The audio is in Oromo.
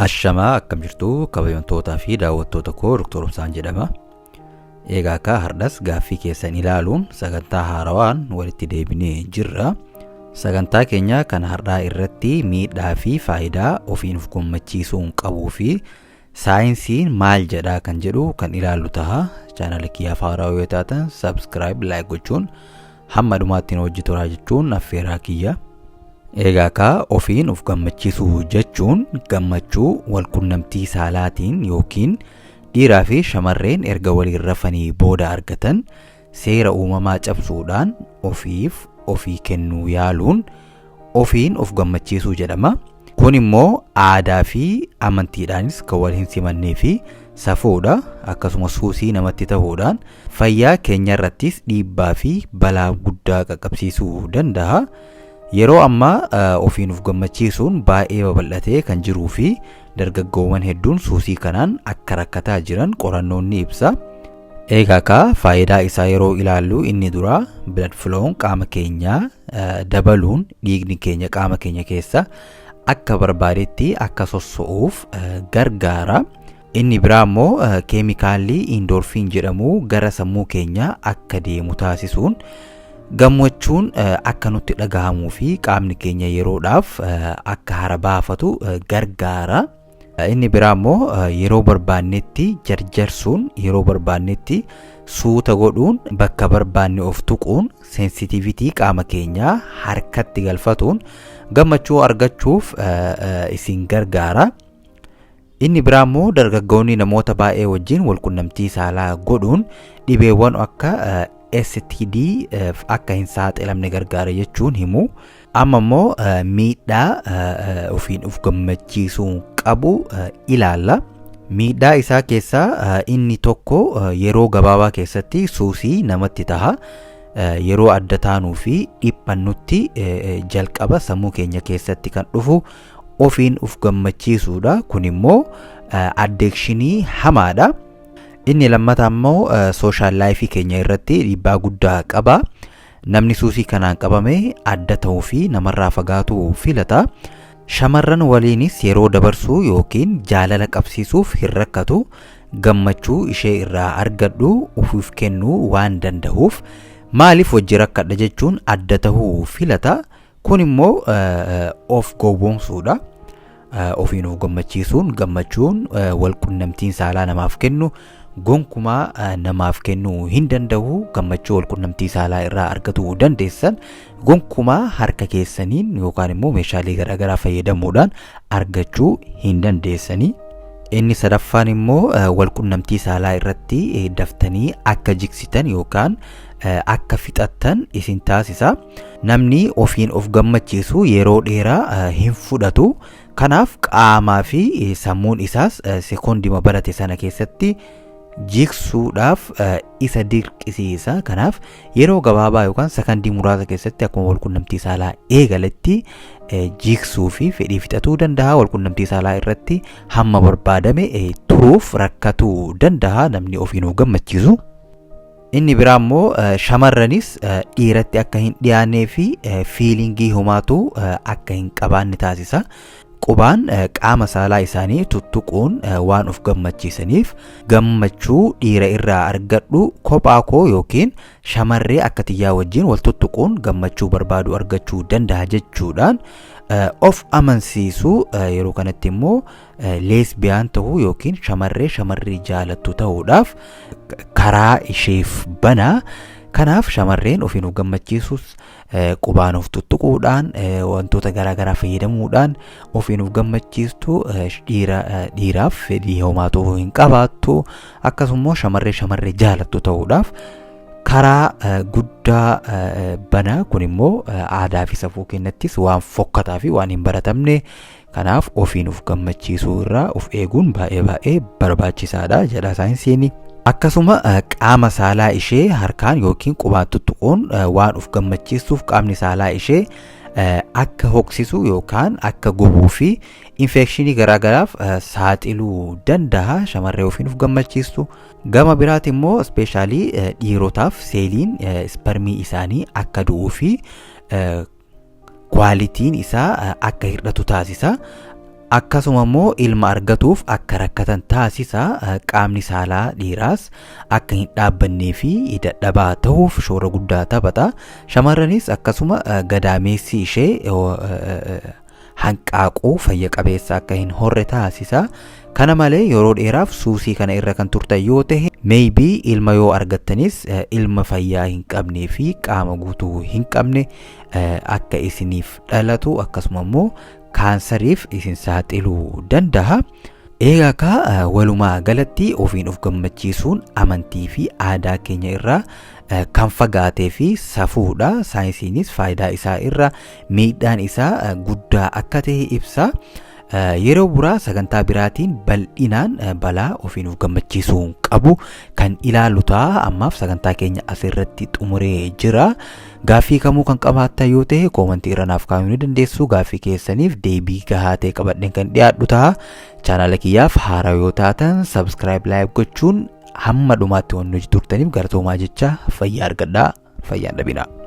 Ashamaa akkam jirtu kabajamtootaa fi daawwattoota koo Dr. Obsaan jedhama. Egaa akka har'as gaaffii keessan ilaaluun sagantaa haarawaan walitti deebinee jirra. Sagantaa keenya kan har'aa irratti miidhaa fi faayidaa ofiin of gammachiisuun qabuu fi saayinsiin maal jedhaa kan jedhu kan ilaallu ta'a. Chaanala kiyyaaf haarawaa yoo taatan subscribe, like gochuun hamma dhumaatti hojjeturaa jechuun affeeraa kiyya. Egaa akka ofiin of gammachiisuu jechuun gammachuu walqunnamtii saalaatiin yookiin dhiiraa fi shamarreen erga waliin rafanii booda argatan seera uumamaa cabsuudhaan ofii kennuu yaaluun ofiin of gammachiisuu jedhama. Kun immoo aadaa fi amantiidhaanis kan wal hin simannee fi safuudha. Akkasumas suusii namatti ta'uudhaan fayyaa keenya irrattis dhiibbaa fi balaa guddaa qaqqabsiisuu danda'a. Yeroo ammaa ofiin of gammachiisuun baay'ee babal'atee kan jiruu fi dargaggoowwan hedduun suusii kanaan akka rakkataa jiran qorannoon ni ibsa. Egaa akka faayidaa isaa yeroo ilaallu inni dura blood flow qaama keenyaa dabaluun dhiigni keenya qaama keenya keessa akka barbaadetti akka sosso'uuf gargaara. Inni biraa immoo keemikaalli endorphin jedhamu gara sammuu keenyaa akka deemu taasisuun gammachuun akka nutti dhagahamuu fi qaamni keenya yeroodhaaf akka hara baafatu gargaara. Inni biraa immoo yeroo barbaannetti jarjarsuun yeroo barbaannetti suuta godhuun bakka barbaanne of tuquun sensitivitii qaama keenyaa harkatti galfatuun gammachuu argachuuf isin gargaara. Inni biraa immoo dargaggoonni namoota baay'ee wajjin walqunnamtii saalaa godhuun dhibeewwan akka STD akka hin saaxilamne gargaara jechuun himu. Amma immoo miidhaa ofiin of gammachiisuun qabu ilaalla. Miidhaa isaa keessaa inni tokko yeroo gabaabaa keessatti suusii namatti taha. Yeroo adda taanuu fi dhiphannutti jalqaba sammuu keenya keessatti kan dhufu ofiin of gammachiisuudha. Kun immoo addeekshinii hamaadha. Inni lammataa immoo sooshaal laayifii keenya irratti dhiibbaa guddaa qaba. Namni suusii kanaan qabame adda ta'uu fi namarraa fagaatuu filata. Shamarran waliinis yeroo dabarsuu yookiin jaalala qabsiisuuf hin rakkatu. Gammachuu ishee irraa argadhu ofiif kennuu waan danda'uuf maaliif wajji rakkadha jechuun adda ta'uu filata. Kun immoo of gowwoomsuudha. Ofiin of gammachiisuun gammachuun walqunnamtiin saalaa namaaf kennu gonkumaa namaaf kennuu hin danda'u. Gammachuu walqunnamtii saalaa irraa argatuu dandeessan gonkumaa harka keessaniin yookaan immoo meeshaalee garaagaraa fayyadamuudhaan argachuu hin dandeessanii. Inni sadaffaan immoo walqunnamtii saalaa irratti daftanii akka jiksitan yookaan akka fixattan isin taasisa. Namni ofiin of gammachiisu yeroo dheeraa hin fudhatu. Kanaaf qaamaa fi sammuun isaas sekoondima barate sana keessatti jiksuudhaaf isa dirqisiisa. Kanaaf yeroo gabaabaa yookaan sakandii muraasa keessatti akkuma walqunnamtii saalaa eegaletti jiksuu fi fedhii fixatuu danda'a. Walqunnamtii saalaa irratti hamma barbaadame turuuf rakkatuu danda'a namni ofiin of gammachiisu. Inni biraa immoo shamarranis dhiiratti akka hin dhiyaannee fi fiilingii homaatu akka hin qabaanne taasisa. Qubaan qaama saalaa isaanii tuttuquun waan of gammachiisaniif gammachuu dhiira irraa argadhu kophaa koo yookiin shamarree akka xiyyaa wajjin wal tuttuquun gammachuu barbaadu argachuu danda'a jechuudhaan of amansiisuu. Yeroo kanatti immoo leesbiyaan ta'uu yookiin shamarree jaalattu ta'uudhaaf karaa isheef banaa. Kanaaf shamarreen ofiin of gammachiisuus qubaan of tuttuquudhaan wantoota garaagaraa fayyadamuudhaan ofiin of gammachiistu dhiiraaf fedhii homaatu hin qabaattu. Akkasumas shamarree jaalattu ta'uudhaaf karaa guddaa banaa. Kun immoo aadaa fi safuu keenyattis waan fokkataa fi waan hin baratamne. Kanaaf ofiin of gammachiisuu irraa of eeguun baay'ee barbaachisaadha jedha saayinsiin. Akkasuma qaama saalaa ishee harkaan yookiin qubaan tuttuquun waan of gammachiisuuf qaamni saalaa ishee akka hoksisu yookaan akka gubuu fi infekshinii garaagaraaf saaxiluu danda'a shamarree ofiin of gammachiistu. Gama biraati immoo ispeeshaalii dhiirotaaf seeliin ispermii isaanii akka du'uu fi kwaalitiin isaa akka hir'atu taasisa. akkasuma immoo ilma argatuuf akka rakkatan taasisa. Qaamni saalaa dhiiraas akka hin dhaabbannee fi dadhabaa ta'uuf shoora guddaa taphata. Shamarranis akkasuma gadaameessi ishee hanqaaquu fayya qabeessa akka hin horre taasisa. Kana malee yeroo dheeraaf suusii kana irra kan turtan yoo ta'e maybe ilma yoo argattanis ilma fayyaa hin qabnee fi qaama guutuu hin qabne akka isiniif dhalatu akkasuma immoo kaansariif isin saaxiluu danda'a. Egaa ka walumaa galatti ofiin of gammachiisuun amantii fi aadaa keenya irraa kan fagaatee fi safuudha. Saayinsiinis faayidaa isaa irra miidhaan isaa guddaa akka ta'e ibsa. Yeroo biraa sagantaa biraatiin bal'inaan balaa ofiin of gammachiisuu qabu kan ilaalu ta'a. Ammaaf sagantaa keenya asirratti xumuree jira. Gaaffii kamuu kan qabaattan yoo ta'e koomentii irra naaf kaa'uu ni dandeessu. Gaaffii keessaniif deebii gahaa ta'e qabadheen kan dhiyaadhu ta'a. Chaanaala kiyyaaf haaraa yoo taatan subscribe like gochuun hamma dhumaatti waan nuti turtaniif galatoomaa jecha fayyaa argadhaa, fayyaan dhabinaa.